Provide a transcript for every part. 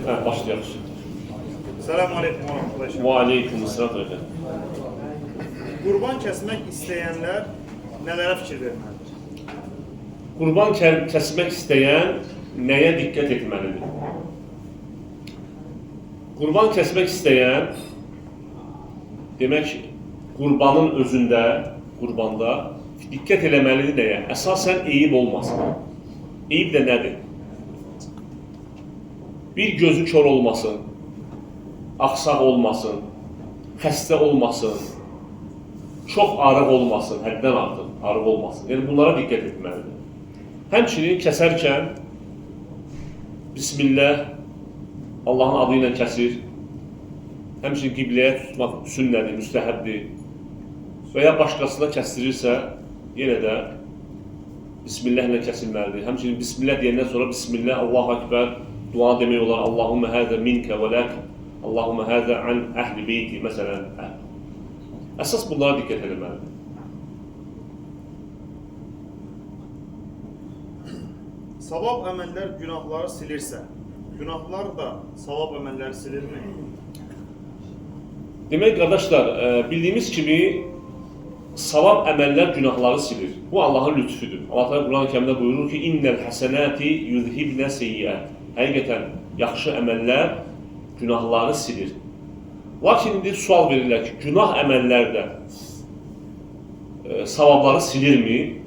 Evet, başlayalım. Selamun Aleyküm arkadaşlar. Ve aleykümselam hocam. Qurban kəsmək istəyənlər nələrə fikir verməlidir? Qurban kəsmək istəyən nəyə diqqət etməlidir? Qurban kəsmək istəyən, demək, qurbanın özündə, qurbanda diqqət eləməlidir nəyə? Əsasən eyib olmasın. Eyib də nədir? Bir gözü kör olmasın, axsaq olmasın, xəstə olmasın, çox arıq olmasın, həddən artıq arıq olmasın. Yəni bunlara diqqət etməlidir. Həmçinin kəsərkən Bismillah, Allahın adı ilə kəsir. Həmçinin qibləyə tutmaq sünnədir, müstəhəbdir. Və ya başqasına kəstirirsə, yenə də Bismillah ilə kəsilməlidir. Həmçinin Bismillah deyəndən sonra Bismillah, Allahu Ekber dua demək olar. Allahümme həzə minkə və lək, Allahümme həzə an əhli beyti, məsələn. Əsas bunlara diqqət edilməlidir. Savab əməllər günahları silirsə, günahlar da savab əməlləri silirmi? Demək, qardaşlar, bildiyimiz kimi savab əməllər günahları silir. Bu Allahın lütfüdür. Allah Teala Quran-ı Kərimdə buyurur ki, İnnəl həsənəti yuzhibnə seyyiət. Həqiqətən, yaxşı əməllər günahları silir. Lakin indi sual verirlər ki, günah əməllər də savabları silirmi?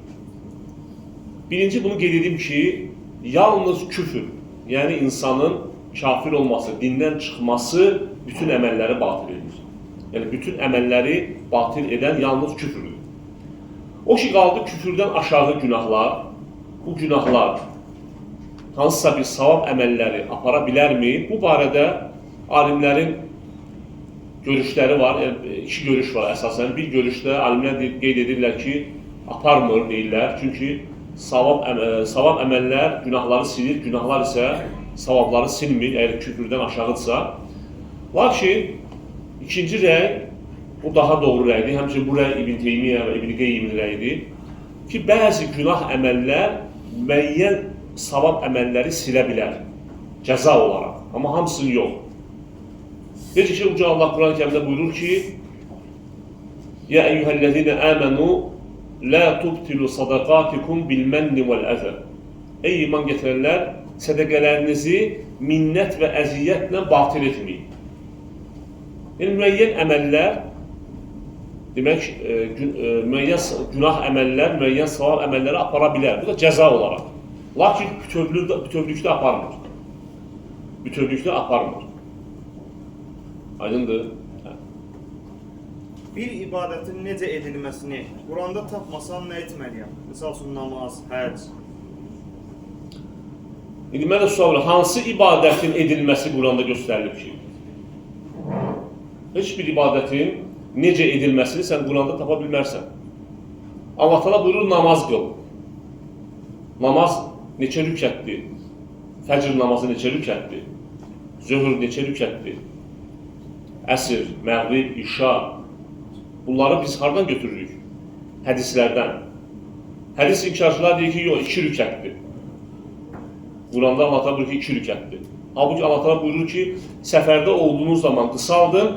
Birinci bunu qeyd edim ki, yalnız küfür, yəni insanın kafir olması, dindən çıxması bütün əməlləri batil edir. Yəni bütün əməlləri batil edən yalnız küfürdür. O ki qaldı küfürdən aşağı günahlar, bu günahlar hansısa bir savab əməlləri apara bilərmi? Bu barədə alimlərin görüşləri var, iki görüş var əsasən. Bir görüşdə alimlər qeyd edirlər ki, aparmır deyirlər. Çünki savab əməllər günahları silir, günahlar isə savabları silmir, əgər küfürdən aşağıdırsa. Lakin ikinci rəy, bu daha doğru rəydir, həmçinin bu rəy İbn Teymiyyə və İbn Qeyyimin rəyidir ki, bəzi günah əməllər müəyyən savab əməlləri silə bilər, cəza olaraq, amma hamısını yox. Necə ki, Uca Allah Quran-ı Kərimdə buyurur ki, Ya eyyuhəl-ləzinə əmənu la tubtilu sadaqatikum bil-mənni vəl-əzə. Ey iman gətirənlər, sədəqələrinizi minnət və əziyyətlə batil etməyin. Yəni, müəyyən əməllər, demək, müəyyən günah əməllər, müəyyən savab əməlləri apara bilər. Bu da cəza olaraq. Lakin bütövlükdə aparmır. Bütövlükdə aparmır. Aydındır. Bir ibadətin necə edilməsini Quranda tapmasan nə etməliyəm? Misal üçün, namaz, həc. İndi mənə sual verir, hansı ibadətin edilməsi Quranda göstərilib ki? Heç bir ibadətin necə edilməsini sən Quranda tapa bilmərsən. Allah Teala buyurur, namaz qıl. Namaz neçə rükətdir? Fəcr namazı neçə rükətdir? Zöhr neçə rükətdir? Əsr, məğrib, işa. Bunları biz hardan götürürük? Hədislərdən. Hədis inkarçılar deyir ki, yox, 2 rükətdir. Quranda Allah Teala buyurur ki, 2 rükətdir. Halbuki Allah Teala buyurur ki, səfərdə olduğunuz zaman qısaldın,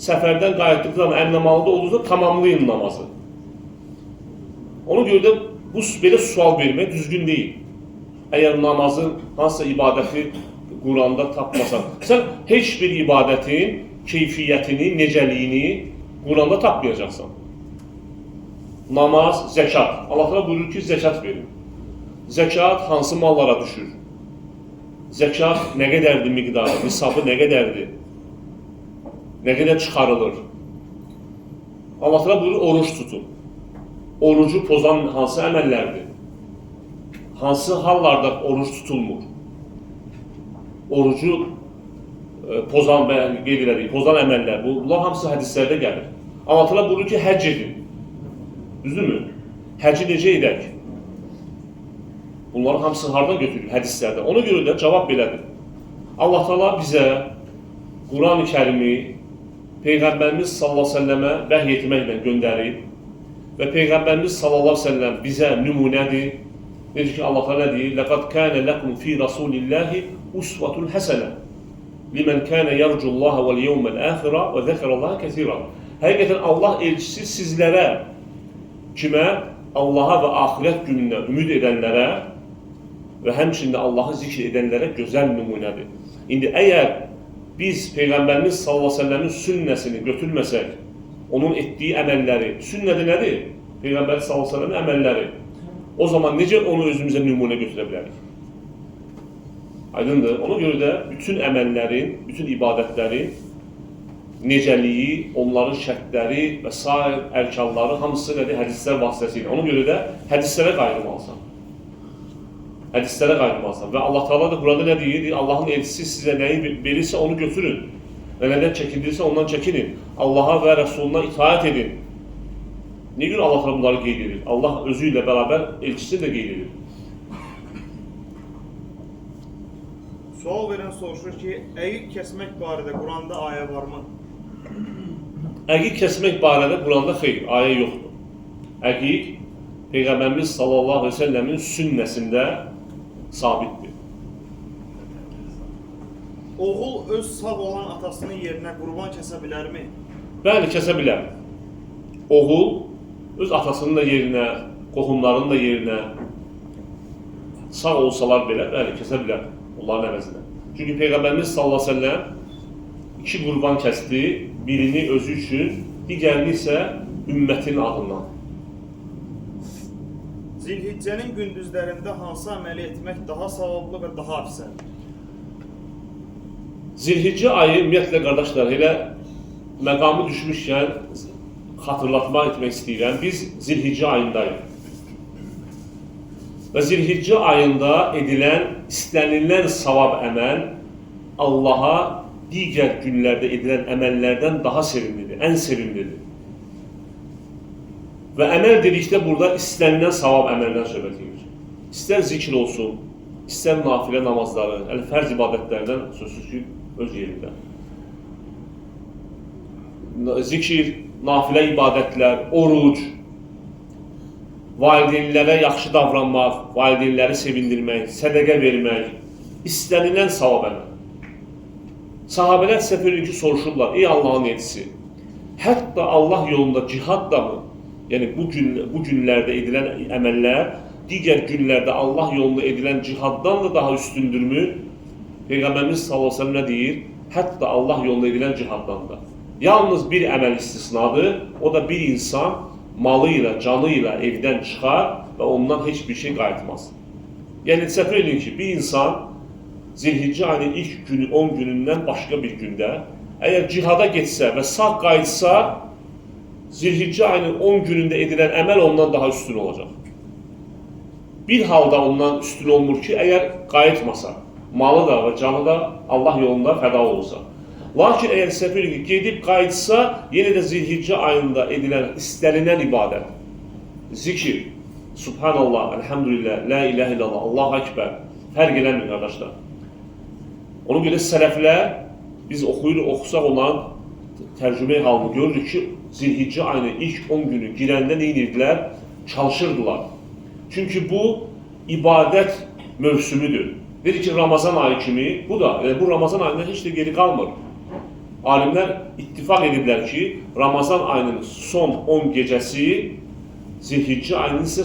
səfərdən qayıtdıqda zaman əmnəmalıda olduğunuzda tamamlayın namazı. Ona görə də bu belə sual vermək düzgün deyil. Əgər namazın hansısa ibadəti Quranda tapmasan, sən heç bir ibadətin keyfiyyətini, necəliyini Quranda tapmayacaqsan. Namaz, zəkat. Allah Teala buyurur ki, zəkat verin. Zəkat hansı mallara düşür? Zəkat nə qədərdir miqdarı, nisabı nə qədərdir? Nə qədər çıxarılır? Allah Teala buyurur, oruç tutun. Orucu pozan hansı əməllərdir? Hansı hallarda oruç tutulmur? Orucu pozan və qeyd elədik, pozan əməllər, bunlar hamısı hədislərdə gəlir. Allah Teala buyurur ki, həcc edin. Düzdürmü? Həcci necə edək? Bunların hamısı hardan götürülür? Hədislərdə. Ona görə də cavab belədir. Allah Teala bizə Quran-ı Kərimi Peyğəmbərimiz sallallahu əleyhi və səlləmə vəhy etməklə göndərib və Peyğəmbərimiz sallallahu əleyhi və səlləm bizə nümunədir. Necə ki Allah Teala deyir: "Laqad kana lakum fi rasulillahi usvatun həsənə limen kana yarjullaha vel yevmel ahira və zəkərallaha kəsira. Həqiqətən Allah elçisi sizlərə, kimə Allaha və axirət gününə ümid edənlərə və həmçində Allahı zikr edənlərə gözəl nümunədir. İndi əgər biz Peyğəmbərimiz sallallahu əleyhi və səlləmin sünnəsini götürməsək, onun etdiyi əməlləri, sünnədə nədir? Peyğəmbər sallallahu əleyhi və səlləmin əməlləri. O zaman necə onu özümüzə nümunə götürə bilərik? Aydındır. Ona görə də bütün əməllərin, bütün ibadətlərin necəliyi, onların şərtləri və sair ərkanları hamısı nədir? Hədislər vasitəsilə. Ona görə də hədislərə qayıtmalısan. Hədislərə qayıtmalısan. Və Allah Teala da burada nə deyir? Allahın elçisi sizə nəyi verirsə onu götürün. Və nədən çəkindirsə ondan çəkinin. Allaha və Rəsuluna itaət edin. Niyə görə Allah Teala bunları qeyd edir? Allah özü ilə bərabər elçisini də qeyd edir. Sual verən soruşur ki, əqiq kəsmək barədə Quranda ayə varmı? Əqiq kəsmək barədə Quranda xeyr, ayə yoxdur. Əqiq Peyğəmbərimiz sallallahu əleyhi və səlləmin sünnəsində sabitdir. Oğul öz sağ olan atasının yerinə qurban kəsə bilərmi? Bəli, kəsə bilər. Oğul öz atasının da yerinə, qohumlarının da yerinə sağ olsalar belə, bəli, kəsə bilər onların əvəzinə. Çünki Peyğəmbərimiz sallallahu əleyhi və səlləm 2 qurban kəsdi, birini özü üçün, digərini isə ümmətin adından. Zilhiccənin gündüzlərində hansı əməli etmək daha savablı və daha əfsəl? Zilhiccə ayı, ümumiyyətlə qardaşlar, elə məqamı düşmüşkən xatırlatmaq etmək istəyirəm. Biz Zilhiccə ayındayıq. Və Zilhiccə ayında edilən, istənilən savab əməl Allaha digər günlərdə edilən əməllərdən daha sevimlidir, ən sevimlidir. Və əməl dedikdə burada istənilən savab əməldən söhbət edir. İstər zikr olsun, istər nafilə namazları, yəni fərz ibadətlərdən sözsüz ki, öz yerində. Zikr, nafilə ibadətlər, oruc, valideynlərə yaxşı davranmaq, valideynləri sevindirmək, sədəqə vermək, istənilən savab əməl. Sahabələr səfərinki soruşurlar, ey Allahın elçisi, hətta Allah yolunda cihad da mı? Yəni bu günlərdə edilən əməllər digər günlərdə Allah yolunda edilən cihaddan da daha üstündürmü? Peyğəmbərimiz sallallahu əleyhi və səlləm nə deyir? Hətta Allah yolunda edilən cihaddan da. Yalnız bir əməl istisnadır, o da bir insan malı ilə, canı ilə evdən çıxar və ondan heç bir şey qayıtmaz. Yəni səfər edin ki, bir insan Zilhiccə ayının ilk günü, 10 günündən başqa bir gündə əgər cihada getsə və sağ qayıtsa, Zilhiccə ayının 10 günündə edilən əməl ondan daha üstün olacaq. Bir halda ondan üstün olmur ki, əgər qayıtmasa, malı da və canı da Allah yolunda fəda olursa. Lakin əgər səfir gedib qayıtsa, yenə də Zilhiccə ayında edilən istənilən ibadət, zikir, Subhanallah, Elhamdülillah, La ilahe illallah, Allahu Ekber, fərq eləmir qardaşlar. Ona görə sələflər, biz oxusaq olan tərcümə halını görürük ki, Zilhiccə ayının ilk 10 günü girəndə nə edirdilər? Çalışırdılar. Çünki bu ibadət mövsümüdür. Dedi ki, Ramazan ayı kimi, bu da, bu Ramazan ayından heç də geri qalmır. Alimlər ittifaq ediblər ki, Ramazan ayının son 10 gecəsi, Zilhiccə ayının isə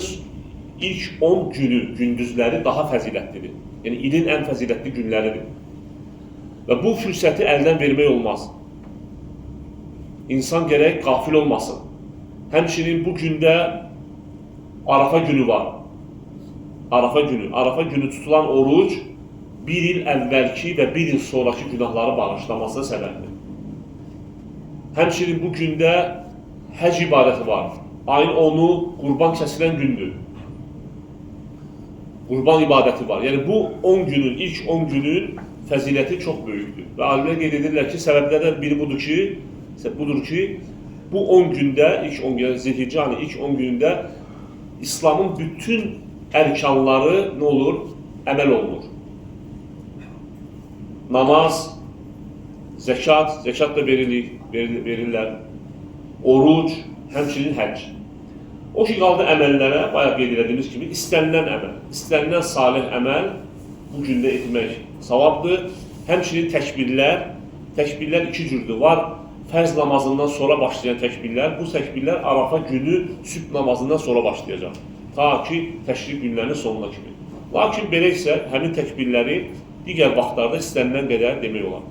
ilk 10 günü, gündüzləri daha fəzilətlidir. Yəni, ilin ən fəzilətli günləridir. Və bu fürsəti əldən vermək olmaz. İnsan gərək qafil olmasın. Həmçinin bu gündə Arafa günü var. Arafa günü tutulan oruc bir il əvvəlki və bir il sonraki günahları bağışlamasına səbəbdir. Həmçinin bu gündə həc ibadəti var. Ayın 10-u qurban kəsilən gündür. Qurban ibadəti var. Yəni bu 10 günün, ilk 10 günün fəziləti çox böyükdür. Və alimlər qeyd edirlər ki, səbəblərdən biri budur ki, bu 10 gündə, ilk 10 gündə, Zilhiccə ayının ilk 10 günündə İslamın bütün ərkanları nə olur? Əməl olunur. Namaz, zəkat da verirlər, oruc, həmçinin həcc. O ki, qaldı əməllərə, bayaq qeyd edildiyimiz kimi, istənilən əməl, istənilən salih əməl bu gündə etmək savabdır. Həmçinin təkbirlər iki cürdür. Var fərz namazından sonra başlayan təkbirlər. Bu təkbirlər Arafa günü sübh namazından sonra başlayacaq. Ta ki, təşrik günlərinin sonuna kimi. Lakin belə isə həmin təkbirləri digər vaxtlarda istənilən qədər demək olar.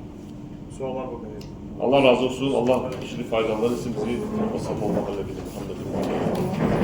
Suallar bu qədər. Allah razı olsun. Allah işini faydalar etsin bizi. Sağ olun.